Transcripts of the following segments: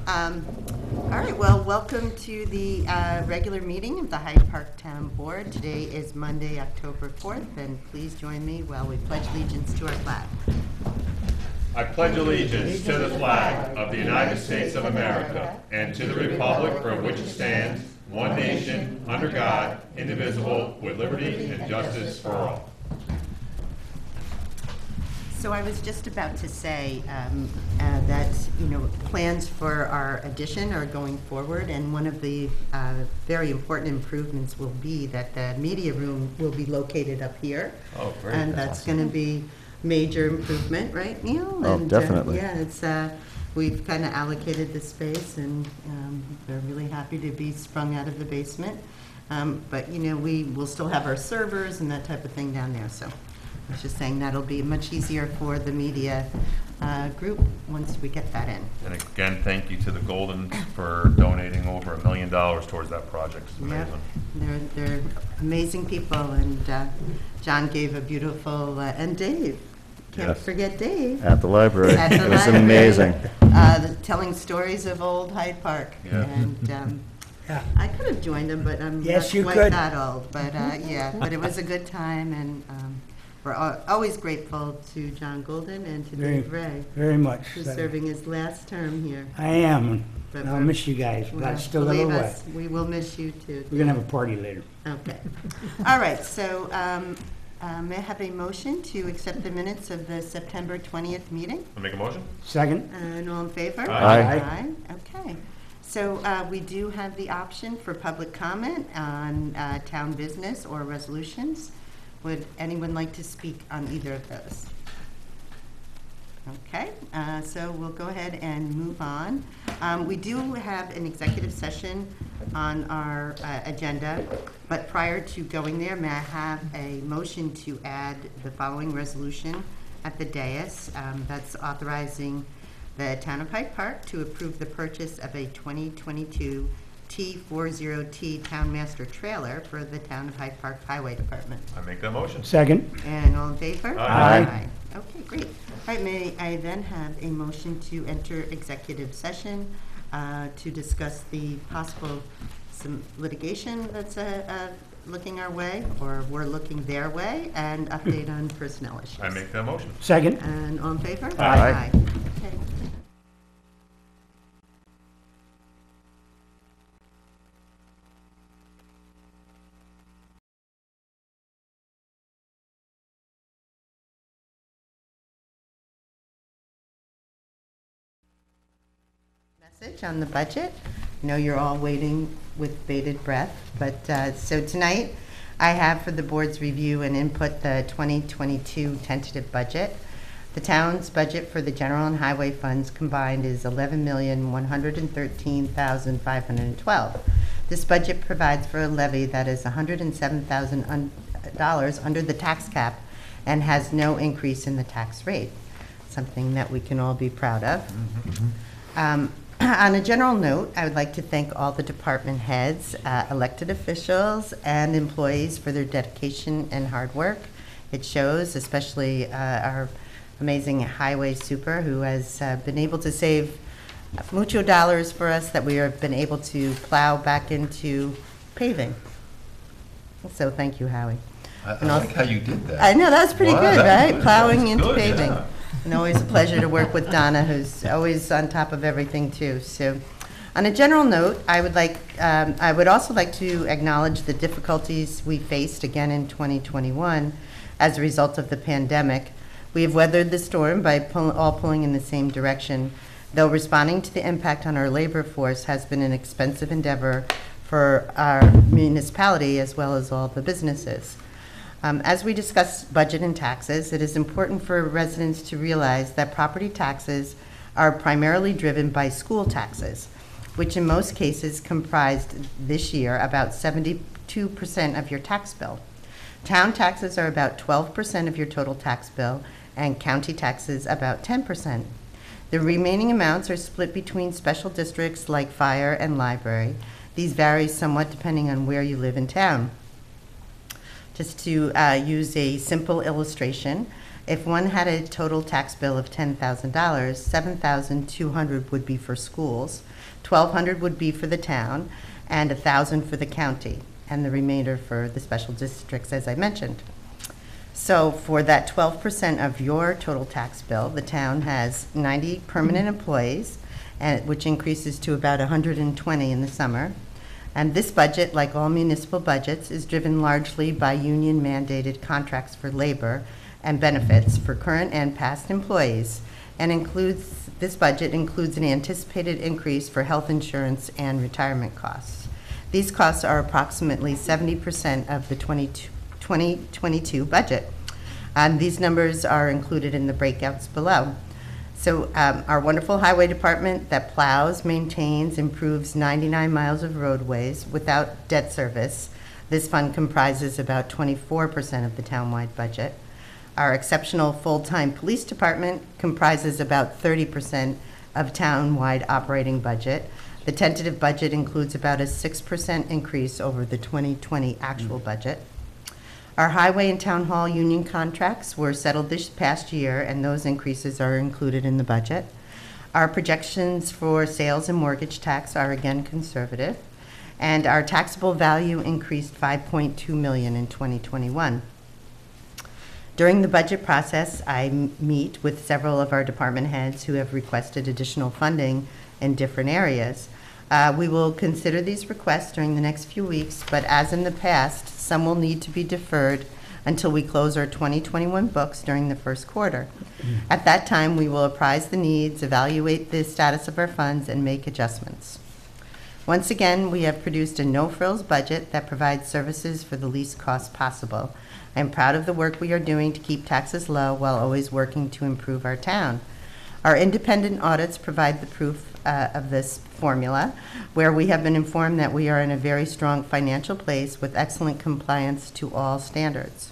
All right, well, welcome to the regular meeting of the Hyde Park Town Board. Today is Monday, October 4th, and please join me while we pledge allegiance to our flag. I pledge allegiance to the flag of the United States of America and to the republic for which it stands, one nation, under God, indivisible, with liberty and justice for all. So I was just about to say that, plans for our addition are going forward, and one of the very important improvements will be that the media room will be located up here. Oh, great. And that's going to be major improvement, right, Neil? Oh, And, definitely. Yeah, it's we've kind of allocated the space, and they're really happy to be sprung out of the basement. But we will still have our servers and that type of thing down there. So I was just saying that'll be much easier for the media group once we get that in. And again, thank you to the Goldens for donating over $1 million towards that project. It's amazing. Yep. They're amazing people, and John gave a beautiful, and Dave. Can't Yes. forget Dave. At the library. At the It was library. amazing. Telling stories of old Hyde Park. Yeah. And Yeah. I could have joined him, but I'm Yes, not you quite could. that old. But but it was a good time, and we're always grateful to John Golden and to Dave Ray, Very much. who's so. serving his last term here. I am. But and I'll we're- miss you guys, but Well, it's still a little believe away. us, we will miss you too. We're gonna have a party later. Okay. All right, so may I have a motion to accept the minutes of the September 20th meeting? I'll make a motion. Second? And all in favor? Aye. Aye. Okay. So we do have the option for public comment on town business or resolutions. Would anyone like to speak on either of those? Okay, so we'll go ahead and move on. We do have an executive session on our agenda, but prior to going there, may I have a motion to add the following resolution at the dais? That's authorizing the Town of Hyde Park to approve the purchase of a 2022 T40T Town Master Trailer for the Town of Hyde Park Highway Department. I make that motion. Second? And all in favor? Aye. Okay, great. All right, may I then have a motion to enter executive session to discuss the possible, some litigation that's looking our way, or we're looking their way, and update on personnel issues. I make that motion. Second? And all in favor? Aye. Okay. Message on the budget. I know you're all waiting with bated breath, but so tonight I have for the board's review and input the 2022 tentative budget. The town's budget for the general and highway funds combined is $11,113,512. This budget provides for a levy that is $107,000 under the tax cap and has no increase in the tax rate, something that we can all be proud of. On a general note, I would like to thank all the department heads, elected officials, and employees for their dedication and hard work. It shows, especially our amazing highway super, who has been able to save mucho dollars for us that we have been able to plow back into paving. So thank you, Howie. I like how you did that. I know, that was pretty Wow, good, that right? was- Plowing that was into good, paving. yeah. And always a pleasure to work with Donna, who's always on top of everything too. So, on a general note, I would also like to acknowledge the difficulties we faced again in 2021 as a result of the pandemic. We have weathered the storm by all pulling in the same direction, though responding to the impact on our labor force has been an expensive endeavor for our municipality as well as all the businesses. As we discuss budget and taxes, it is important for residents to realize that property taxes are primarily driven by school taxes, which in most cases comprised this year about 72% of your tax bill. Town taxes are about 12% of your total tax bill, and county taxes about 10%. The remaining amounts are split between special districts like fire and library. These vary somewhat depending on where you live in town. Just to use a simple illustration, If one had a total tax bill of $10,000, $7,200 would be for schools, $1,200 would be for the town, and $1,000 for the county, and the remainder for the special districts, as I mentioned. So for that 12% of your total tax bill, the town has 90 permanent employees, which increases to about 120 in the summer. And this budget, like all municipal budgets, is driven largely by union-mandated contracts for labor and benefits for current and past employees, and this budget includes an anticipated increase for health insurance and retirement costs. These costs are approximately 70% of the 2022 budget. These numbers are included in the breakouts below. So our wonderful highway department that plows, maintains, improves 99 miles of roadways without debt service. This fund comprises about 24% of the townwide budget. Our exceptional full-time police department comprises about 30% of townwide operating budget. The tentative budget includes about a 6% increase over the 2020 actual budget. Our highway and town hall union contracts were settled this past year, and those increases are included in the budget. Our projections for sales and mortgage tax are again conservative, and our taxable value increased $5.2 million in 2021. During the budget process, I meet with several of our department heads who have requested additional funding in different areas. We will consider these requests during the next few weeks, but as in the past, some will need to be deferred until we close our 2021 books during the first quarter. At that time, we will apprise the needs, evaluate the status of our funds, and make adjustments. Once again, we have produced a no-frills budget that provides services for the least cost possible. I am proud of the work we are doing to keep taxes low while always working to improve our town. Our independent audits provide the proof of this formula, where we have been informed that we are in a very strong financial place with excellent compliance to all standards.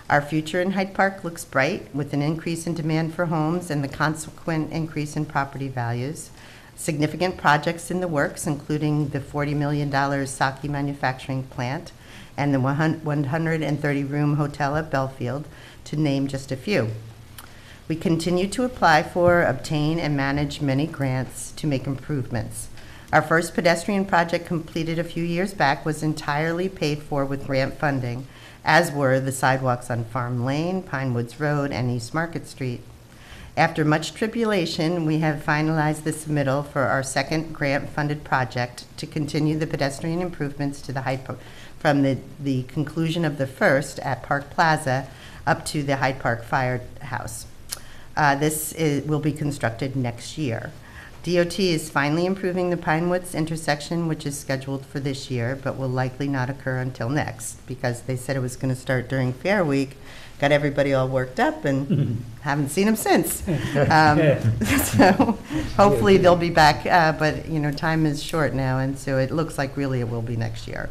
Our future in Hyde Park looks bright, with an increase in demand for homes and the consequent increase in property values. Significant projects in the works, including the $40 million Saki manufacturing plant and the 130-room hotel at Belfield, to name just a few. We continue to apply for, obtain, and manage many grants to make improvements. Our first pedestrian project completed a few years back was entirely paid for with grant funding, as were the sidewalks on Farm Lane, Pine Woods Road, and East Market Street. After much tribulation, we have finalized the submittal for our second grant-funded project to continue the pedestrian improvements to the Hyde Park, from the conclusion of the first at Park Plaza up to the Hyde Park Firehouse. This will be constructed next year. DOT is finally improving the Pine Woods intersection, which is scheduled for this year, but will likely not occur until next, because they said it was going to start during Fair Week. Got everybody all worked up, and haven't seen them since. So hopefully they'll be back, but time is short now, and so it looks like really it will be next year.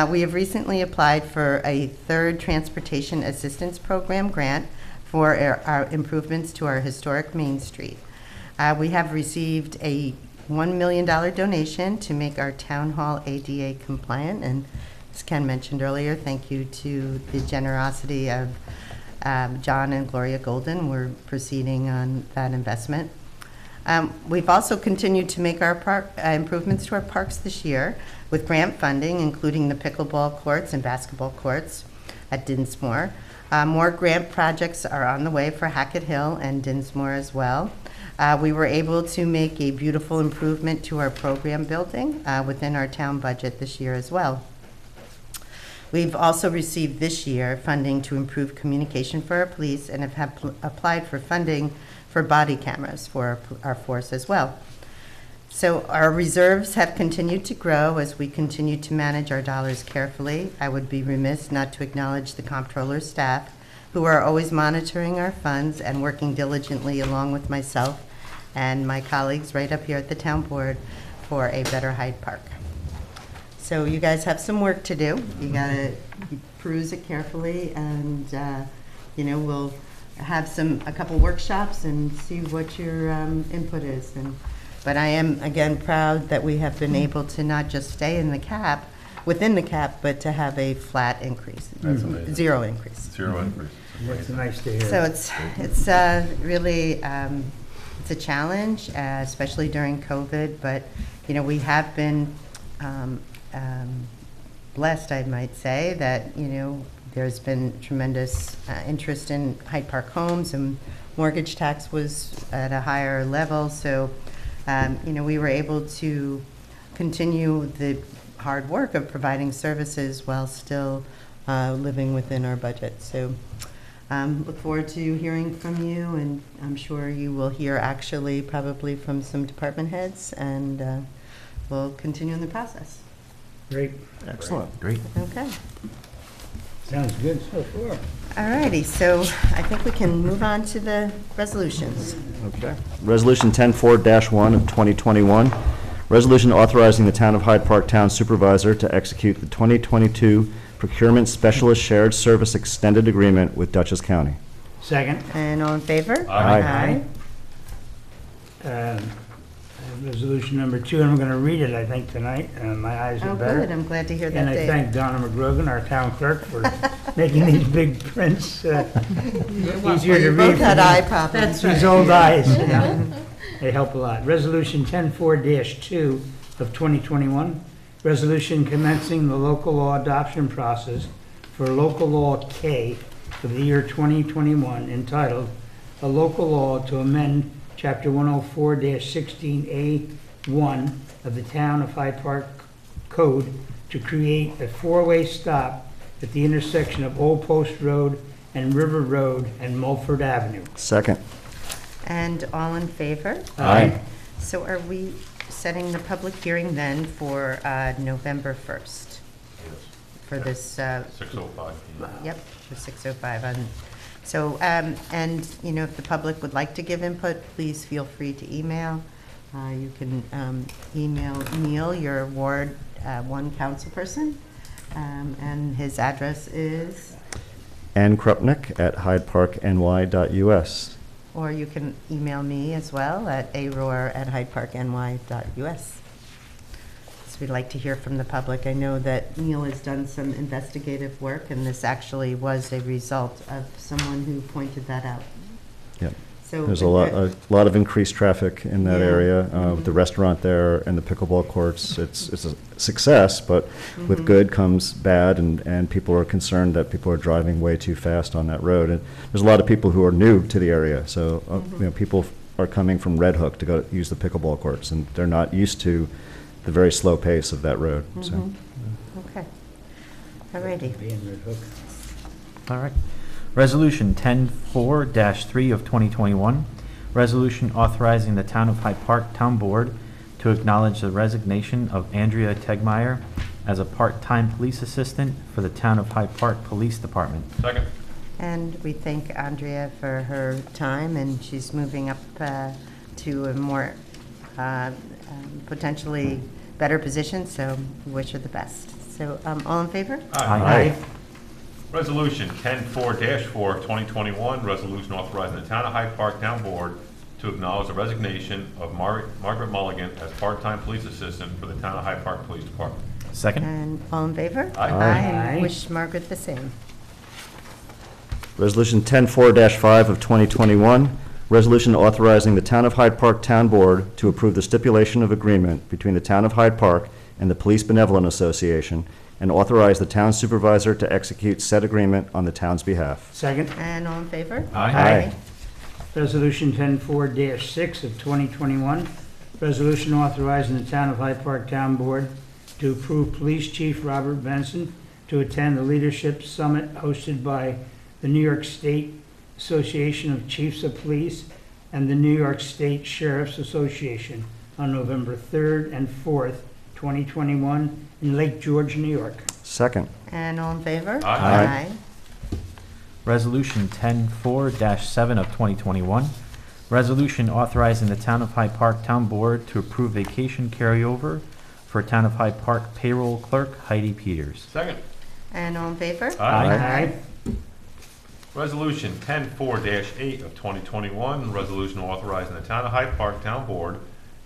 We have recently applied for a third Transportation Assistance Program grant for our improvements to our historic Main Street. We have received a $1 million donation to make our town hall ADA compliant, and as Ken mentioned earlier, thank you to the generosity of John and Gloria Golden. We're proceeding on that investment. We've also continued to make our improvements to our parks this year with grant funding, including the pickleball courts and basketball courts at Dinsmore. More grant projects are on the way for Hackett Hill and Dinsmore as well. We were able to make a beautiful improvement to our program building within our town budget this year as well. We've also received this year funding to improve communication for our police and have applied for funding for body cameras for our force as well. So our reserves have continued to grow as we continue to manage our dollars carefully. I would be remiss not to acknowledge the comptroller's staff, who are always monitoring our funds and working diligently along with myself and my colleagues right up here at the town board for a better Hyde Park. So you guys have some work to do. You gotta peruse it carefully, and we'll have a couple workshops and see what your input is. But I am, again, proud that we have been able to not just stay in the cap, within the cap, but to have a flat increase, That's amazing. zero increase. Zero increase. That's nice to hear. So it's really, it's a challenge, especially during COVID, but, you know, we have been blessed, I might say, that, you know, there's been tremendous interest in Hyde Park homes, and mortgage tax was at a higher level, so, you know, we were able to continue the hard work of providing services while still living within our budget. So look forward to hearing from you, and I'm sure you will hear actually probably from some department heads, and we'll continue in the process. Great. Excellent. Great. Okay. Sounds good so far. All righty, so I think we can move on to the resolutions. Okay. Resolution 10-4-1 of 2021, resolution authorizing the Town of Hyde Park Town Supervisor to execute the 2022 Procurement Specialist Shared Service Extended Agreement with Dutchess County. Second. And all in favor? Aye. Resolution number 2, and I'm going to read it, I think, tonight. My eyes are Oh, better. good, I'm glad to hear that, And I Dave. thank Donna McGrogan, our town clerk, for making these big prints easier Well, to you read. both had for eye me. problems. These old eyes, you know, they help a lot. Resolution 10-4-2 of 2021, resolution commencing the local law adoption process for local law K of the year 2021, entitled "A Local Law to Amend Chapter 104-16A1 of the Town of Hyde Park Code to create a four-way stop at the intersection of Old Post Road and River Road and Mulford Avenue." Second. And all in favor? Aye. So are we setting the public hearing then for November 1st? For this, 6:05. yep, for 6:05 on. So, and, you know, if the public would like to give input, please feel free to email. You can email Neil, your Ward 1 councilperson, and his address is, nkrupnick@hydeparkny.us. or you can email me as well at aroar@hydeparkny.us. So we'd like to hear from the public. I know that Neil has done some investigative work, and this actually was a result of someone who pointed that out. Yep. So There's a lot of increased traffic in that Yeah. area, with the restaurant there and the pickleball courts. It's a success, but with good comes bad, and people are concerned that people are driving way too fast on that road. And there's a lot of people who are new to the area, so you know, people are coming from Red Hook to go use the pickleball courts, and they're not used to the very slow pace of that road. So. Okay. All righty. Being Red Hook. All right. Resolution 10-4-3 of 2021, resolution authorizing the Town of Hyde Park Town Board to acknowledge the resignation of Andrea Tegmeyer as a part-time police assistant for the Town of Hyde Park Police Department. Second. And we thank Andrea for her time, and she's moving up to a more potentially better position, so we wish her the best. So all in favor? Aye. Resolution 10-4-4 of 2021, resolution authorizing the Town of Hyde Park Town Board to acknowledge the resignation of Margaret Mulligan as part-time police assistant for the Town of Hyde Park Police Department. Second. And all in favor? Aye. And Aye. wish Margaret the same. Resolution 10-4-5 of 2021, resolution authorizing the Town of Hyde Park Town Board to approve the stipulation of agreement between the Town of Hyde Park and the Police Benevolent Association, and authorize the town supervisor to execute said agreement on the town's behalf. Second. And all in favor? Aye. Resolution 10-4-6 of 2021, resolution authorizing the Town of Hyde Park Town Board to approve Police Chief Robert Benson to attend the Leadership Summit hosted by the New York State Association of Chiefs of Police and the New York State Sheriff's Association on November 3rd and 4th, 2021 in Lake George, New York. Second. And all in favor? Aye. Resolution 10-4-7 of 2021, resolution authorizing the Town of Hyde Park Town Board to approve vacation carryover for Town of Hyde Park payroll clerk Heidi Peters. Second. And all in favor? Aye. Resolution 10-4-8 of 2021, resolution authorizing the Town of Hyde Park Town Board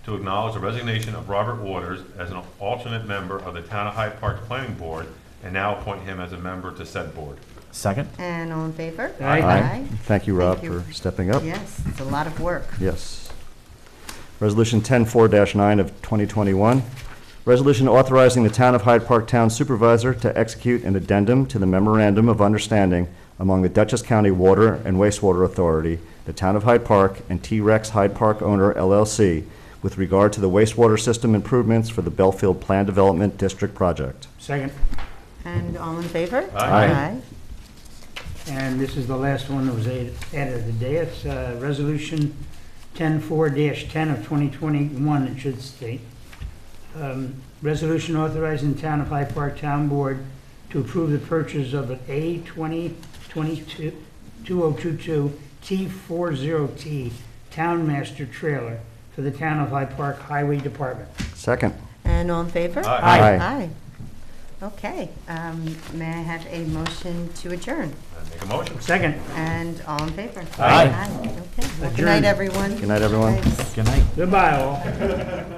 to acknowledge the resignation of Robert Waters as an alternate member of the Town of Hyde Park Planning Board and now appoint him as a member to said board. Second. And all in favor? Aye. Thank you, Rob, Thank you. for stepping up. Yes, it's a lot of work. Yes. Resolution 10-4-9 of 2021, resolution authorizing the Town of Hyde Park Town Supervisor to execute an addendum to the Memorandum of Understanding among the Dutchess County Water and Wastewater Authority, the Town of Hyde Park, and T-Rex Hyde Park Owner LLC with regard to the wastewater system improvements for the Belfield Plan Development District project. Second. And all in favor? Aye. And this is the last one that was added today. It's Resolution 10-4-10 of 2021, it should state. Resolution authorizing the Town of Hyde Park Town Board to approve the purchase of an A2022 T40T Town Master Trailer for the Town of Hyde Park Highway Department. Second. And all in favor? Aye. Aye. Okay, may I have a motion to adjourn? Make a motion. Second. And all in favor? Aye. Okay, well, good Adjourn. night, everyone. Good night, everyone. Thanks. Good night. Goodbye, all.